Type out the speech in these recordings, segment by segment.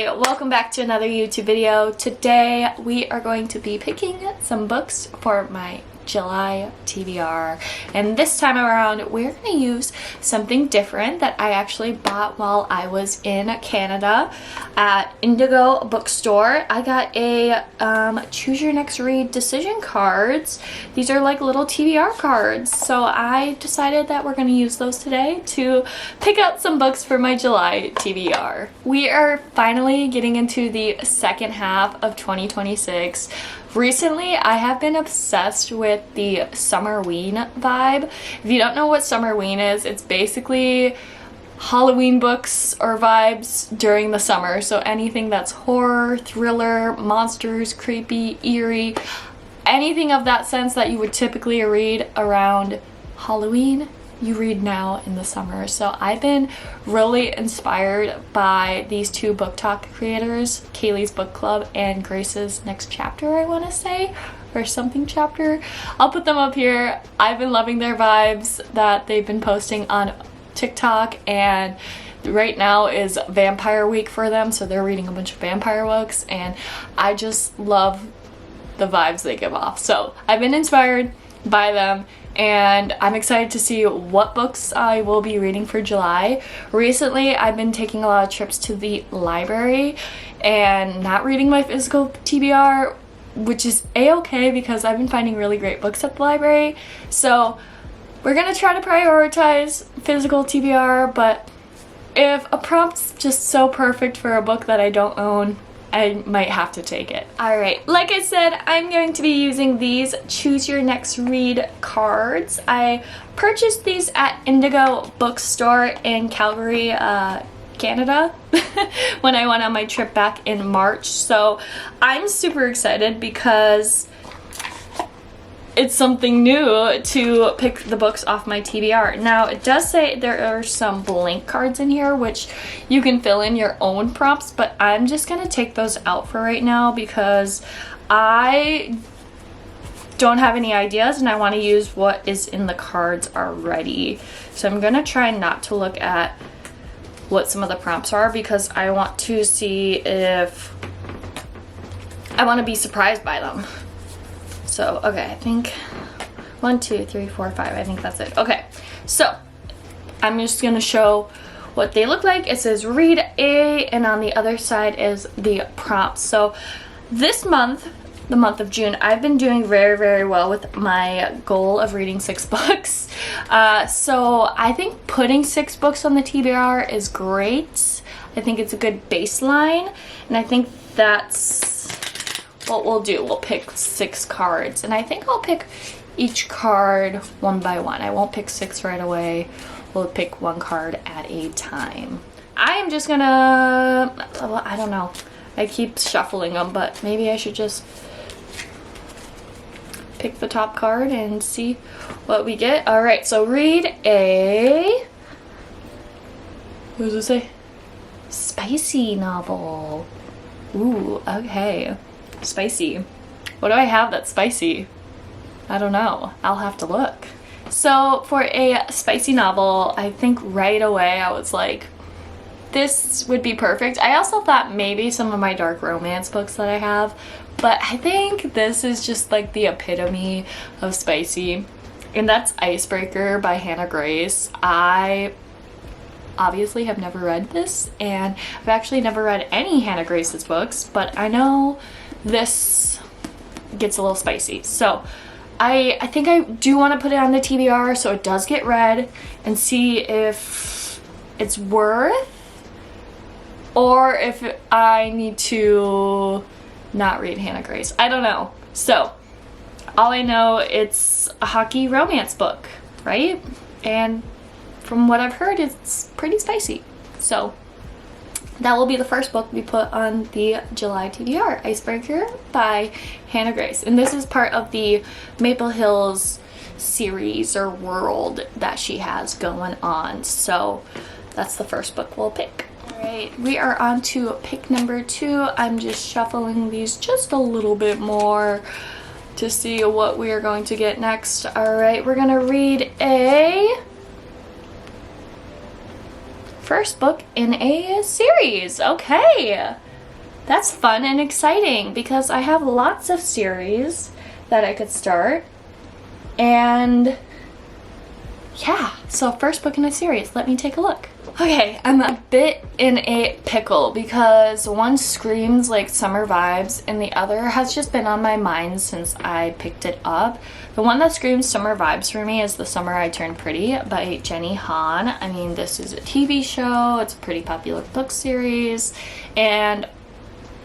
Hi, welcome back to another YouTube video. Today we are going to be picking some books for my July TBR, and this time around we're going to use something different that I actually bought while I was in Canada at Indigo bookstore. I got a choose your next read decision cards. These are like little TBR cards, so I decided that we're going to use those today to pick out some books for my July TBR. We are finally getting into the second half of 2026. Recently, I have been obsessed with the Summerween vibe. If you don't know what Summerween is, it's basically Halloween books or vibes during the summer. So anything that's horror, thriller, monsters, creepy, eerie, anything of that sense that you would typically read around Halloween, you read now in the summer. So I've been really inspired by these two book talk creators, Kaylee's Book Club and Grace's Next Chapter, I want to say, or something chapter. I'll put them up here. I've been loving their vibes that they've been posting on TikTok, and right now is Vampire Week for them, so they're reading a bunch of vampire books, and I just love the vibes they give off. So I've been inspired by them, and I'm excited to see what books I will be reading for July. Recently, I've been taking a lot of trips to the library and not reading my physical TBR, which is a-okay because I've been finding really great books at the library. So we're gonna try to prioritize physical TBR, but if a prompt's just so perfect for a book that I don't own, I might have to take it. Alright, like I said, I'm going to be using these Choose Your Next Read cards. I purchased these at Indigo bookstore in Calgary, Canada when I went on my trip back in March. So I'm super excited because it's something new to pick the books off my TBR. Now, it does say there are some blank cards in here, which you can fill in your own prompts, but I'm just gonna take those out for right now because I don't have any ideas and I want to use what is in the cards already. So I'm gonna try not to look at what some of the prompts are because I want to see if I want to be surprised by them. So, okay, I think 1, 2, 3, 4, 5. I think that's it. Okay, so I'm just going to show what they look like. It says read A, and on the other side is the prompts. So this month, the month of June, I've been doing very, very well with my goal of reading 6 books. So I think putting 6 books on the TBR is great. I think it's a good baseline, and I think that's what we'll do. We'll pick 6 cards, and I think I'll pick each card one by one. I won't pick 6 right away. We'll pick 1 card at a time. I am just gonna, I don't know, I keep shuffling them, but maybe I should just pick the top card and see what we get. All right, so read a, what does it say? Spicy novel. Ooh, okay. Spicy. What do I have that's spicy? I don't know. I'll have to look. So for a spicy novel, I think right away I was like, this would be perfect. I also thought maybe some of my dark romance books that I have, but I think this is just like the epitome of spicy, and that's Icebreaker by Hannah Grace. I obviously have never read this, and I've actually never read any Hannah Grace's books, but I know this gets a little spicy. So I think I do want to put it on the TBR so it does get read and see if it's worth, or if I need to not read Hannah Grace. I don't know. So all I know, it's a hockey romance book, right? And from what I've heard, it's pretty spicy. So that will be the first book we put on the July TBR, Icebreaker by Hannah Grace. And this is part of the Maple Hills series or world that she has going on. So that's the first book we'll pick. Alright, we are on to pick number 2. I'm just shuffling these just a little bit more to see what we are going to get next. Alright, we're going to read a first book in a series. Okay, that's fun and exciting because I have lots of series that I could start. And yeah, so first book in a series. Let me take a look. Okay, I'm a bit in a pickle because one screams like summer vibes and the other has just been on my mind since I picked it up. The one that screams summer vibes for me is The Summer I Turned Pretty by Jenny Han. I mean, this is a TV show, it's a pretty popular book series, and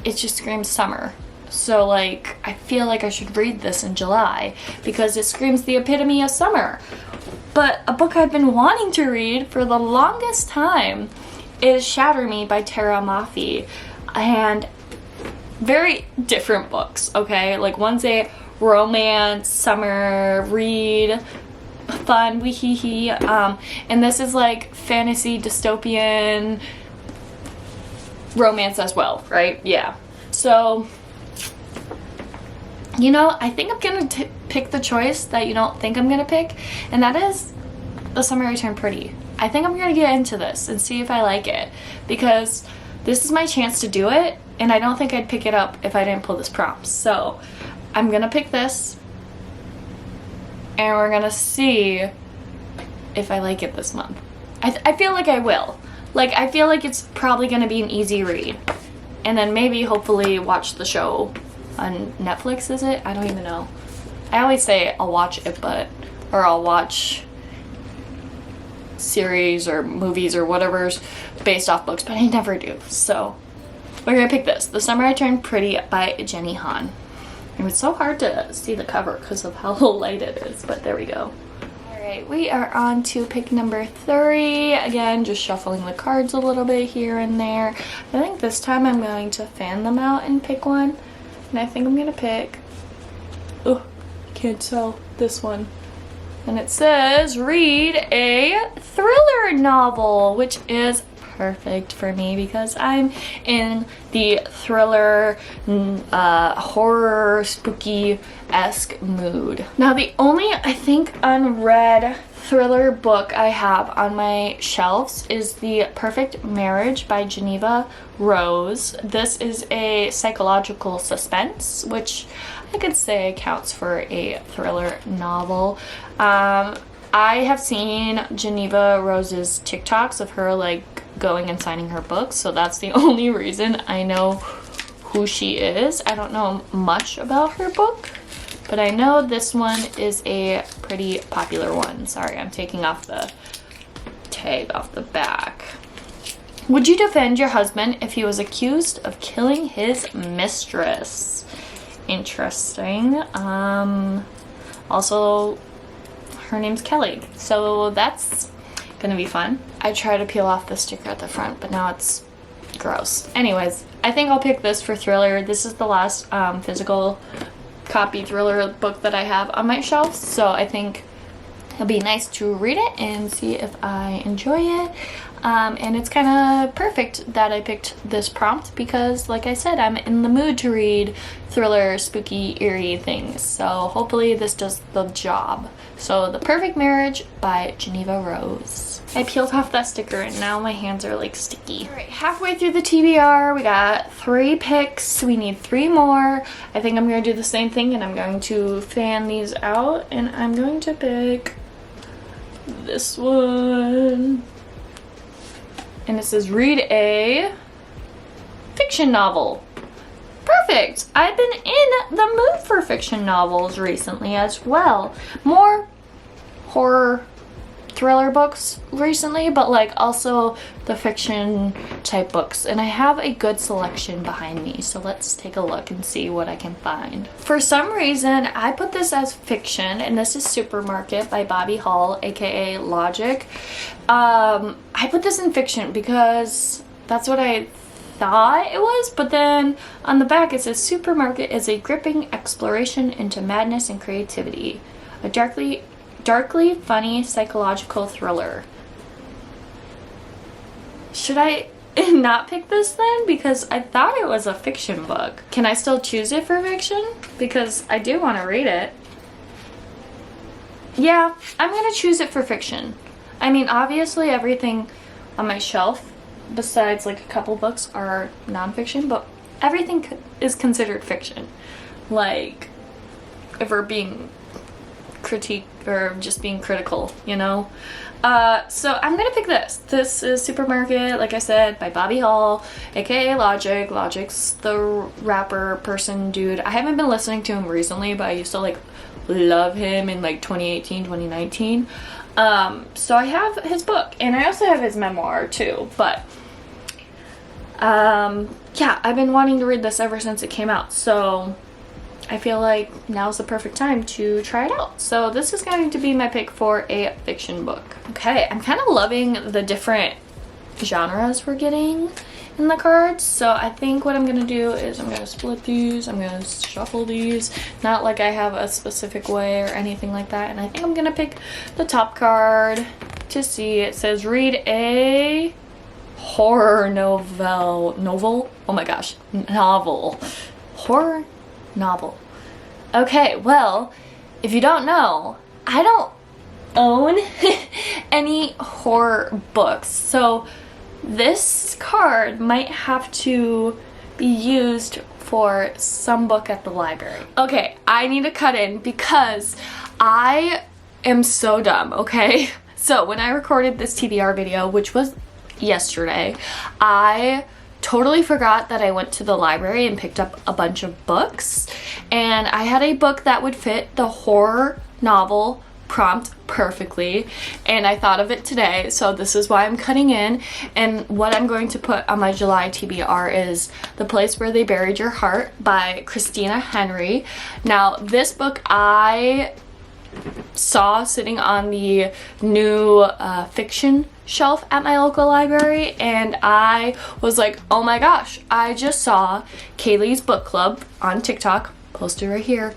it just screams summer. So like, I feel like I should read this in July because it screams the epitome of summer. But a book I've been wanting to read for the longest time is Shatter Me by Tara Mafi. And very different books, okay? Like one's a romance, summer read, fun, wee hee hee. And this is like fantasy, dystopian romance as well, right? Yeah. So, you know, I think I'm gonna pick the choice that you don't think I'm gonna pick, and that is The Summer I Turned Pretty. I think I'm gonna get into this and see if I like it, because this is my chance to do it, and I don't think I'd pick it up if I didn't pull this prompt. So I'm gonna pick this, and we're gonna see if I like it this month. I feel like I will. Like, I feel like it's probably gonna be an easy read, and then maybe hopefully watch the show on Netflix, is it? I don't even know. I always say I'll watch it, or I'll watch series or movies or whatever's based off books, but I never do. So we're gonna pick this, The Summer I Turned Pretty by Jenny Han. And it's so hard to see the cover because of how light it is, but there we go. Alright, we are on to pick number 3. Again, just shuffling the cards a little bit here and there. I think this time I'm going to fan them out and pick one. And I think I'm gonna pick, oh, can't tell, this one. And it says, read a thriller novel, which is perfect for me because I'm in the thriller, horror, spooky-esque mood. Now, the only, I think, unread thriller book I have on my shelves is The Perfect Marriage by Geneva Rose. This is a psychological suspense, which I could say counts for a thriller novel. I have seen Geneva Rose's TikToks of her like going and signing her books, so that's the only reason I know who she is. I don't know much about her book, but I know this one is a pretty popular one. Sorry, I'm taking off the tag off the back. Would you defend your husband if he was accused of killing his mistress? Interesting. Also, her name's Kelly, so that's gonna be fun. I tried to peel off the sticker at the front, but now it's gross. Anyways, I think I'll pick this for thriller. This is the last physical copy thriller book that I have on my shelf, so I think it'll be nice to read it and see if I enjoy it. And it's kind of perfect that I picked this prompt because, like I said, I'm in the mood to read thriller, spooky, eerie things. So hopefully this does the job. So The Perfect Marriage by Geneva Rose. I peeled off that sticker and now my hands are like sticky. All right, halfway through the TBR, we got 3 picks. We need 3 more. I think I'm going to do the same thing and I'm going to fan these out and I'm going to pick this one. And it says, read a fiction novel. Perfect! I've been in the mood for fiction novels recently as well. More horror thriller books recently, but like also the fiction type books. And I have a good selection behind me, so let's take a look and see what I can find. For some reason, I put this as fiction, and this is Supermarket by Bobby Hall, aka Logic. I put this in fiction because that's what I thought it was, but then on the back it says Supermarket is a gripping exploration into madness and creativity. A darkly funny psychological thriller. Should I not pick this then? Because I thought it was a fiction book. Can I still choose it for fiction? Because I do want to read it. Yeah, I'm gonna choose it for fiction. I mean, obviously everything on my shelf besides like a couple books are nonfiction, but everything is considered fiction. Like, if we're being critique or just being critical, you know. So I'm gonna pick this. This is Supermarket, like I said, by Bobby Hall, aka Logic. Logic's the rapper person dude. I haven't been listening to him recently, but I used to like love him in like 2018, 2019. So I have his book, and I also have his memoir too, but yeah, I've been wanting to read this ever since it came out, so I feel like now's the perfect time to try it out. So this is going to be my pick for a fiction book. Okay, I'm kind of loving the different genres we're getting in the cards. So I think what I'm going to do is I'm going to split these. I'm going to shuffle these. Not like I have a specific way or anything like that. And I think I'm going to pick the top card to see. It says read a horror novel. Oh my gosh, novel. Horror novel. Okay, well, if you don't know, I don't own any horror books, so this card might have to be used for some book at the library. Okay, I need to cut in because I am so dumb, okay? So when I recorded this TBR video, which was yesterday, I totally forgot that I went to the library and picked up a bunch of books, and I had a book that would fit the horror novel prompt perfectly, and I thought of it today, so this is why I'm cutting in. And what I'm going to put on my July TBR is The Place Where They Buried Your Heart by Christina Henry. Now this book I saw sitting on the new fiction shelf at my local library, and I was like, oh my gosh, I just saw Kaylee's book club on TikTok, posted right here,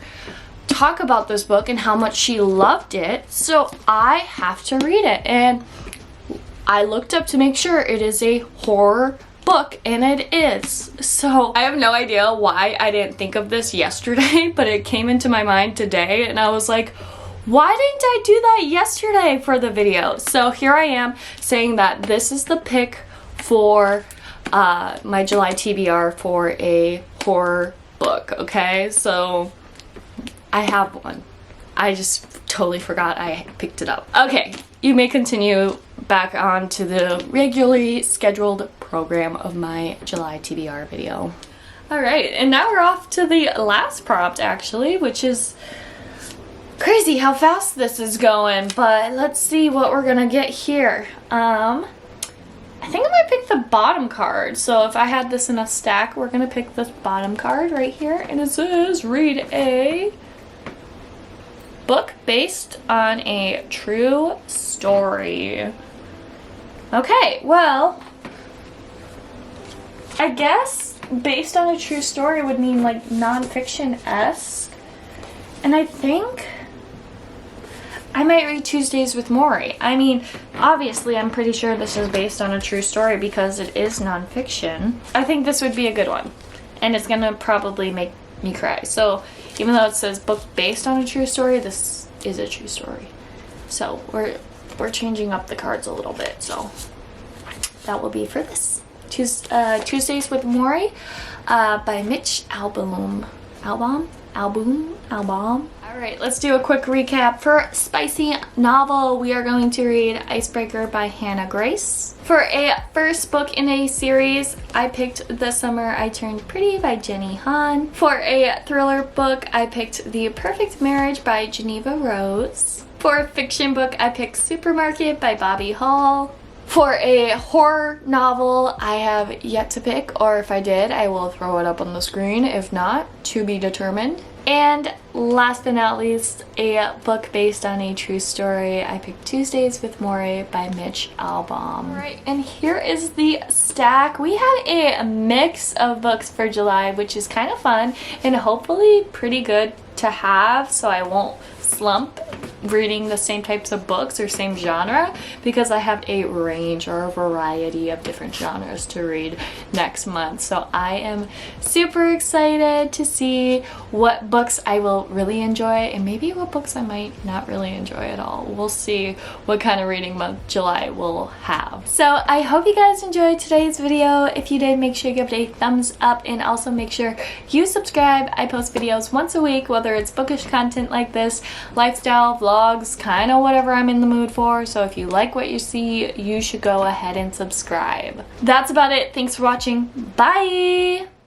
talk about this book and how much she loved it, so I have to read it. And I looked up to make sure it is a horror book, and it is. So I have no idea why I didn't think of this yesterday, but it came into my mind today, and I was like, why didn't I do that yesterday for the video? So here I am saying that this is the pick for my July TBR for a horror book, okay? So I have one. I just totally forgot I picked it up. Okay, you may continue back on to the regularly scheduled program of my July TBR video. All right, and now we're off to the last prompt actually, which is crazy how fast this is going, but let's see what we're gonna get here. I think I might pick the bottom card. So if I had this in a stack, we're gonna pick this bottom card right here, and it says read a book based on a true story. Okay, well, I guess based on a true story would mean like nonfiction-esque, and I think I might read Tuesdays with Morrie. I mean, obviously I'm pretty sure this is based on a true story because it is nonfiction. I think this would be a good one, and it's gonna probably make me cry. So even though it says book based on a true story, this is a true story. So we're changing up the cards a little bit, so that will be for this. Tuesdays with Morrie by Mitch Albom. Alright, let's do a quick recap. For spicy novel, we are going to read Icebreaker by Hannah Grace. For a first book in a series, I picked The Summer I Turned Pretty by Jenny Han. For a thriller book, I picked The Perfect Marriage by Geneva Rose. For a fiction book, I picked Supermarket by Bobby Hall. For a horror novel, I have yet to pick, or if I did, I will throw it up on the screen. If not, to be determined. And last but not least, a book based on a true story. I picked Tuesdays with Morrie by Mitch Albom. Alright, and here is the stack. We have a mix of books for July, which is kind of fun and hopefully pretty good to have, so I won't slump reading the same types of books or same genre, because I have a range or a variety of different genres to read next month. So I am super excited to see what books I will really enjoy and maybe what books I might not really enjoy at all. We'll see what kind of reading month July will have. So I hope you guys enjoyed today's video. If you did, make sure you give it a thumbs up and also make sure you subscribe. I post videos once a week, whether it's bookish content like this, lifestyle, vlogs, kind of whatever I'm in the mood for. So if you like what you see, you should go ahead and subscribe. That's about it. Thanks for watching. Bye!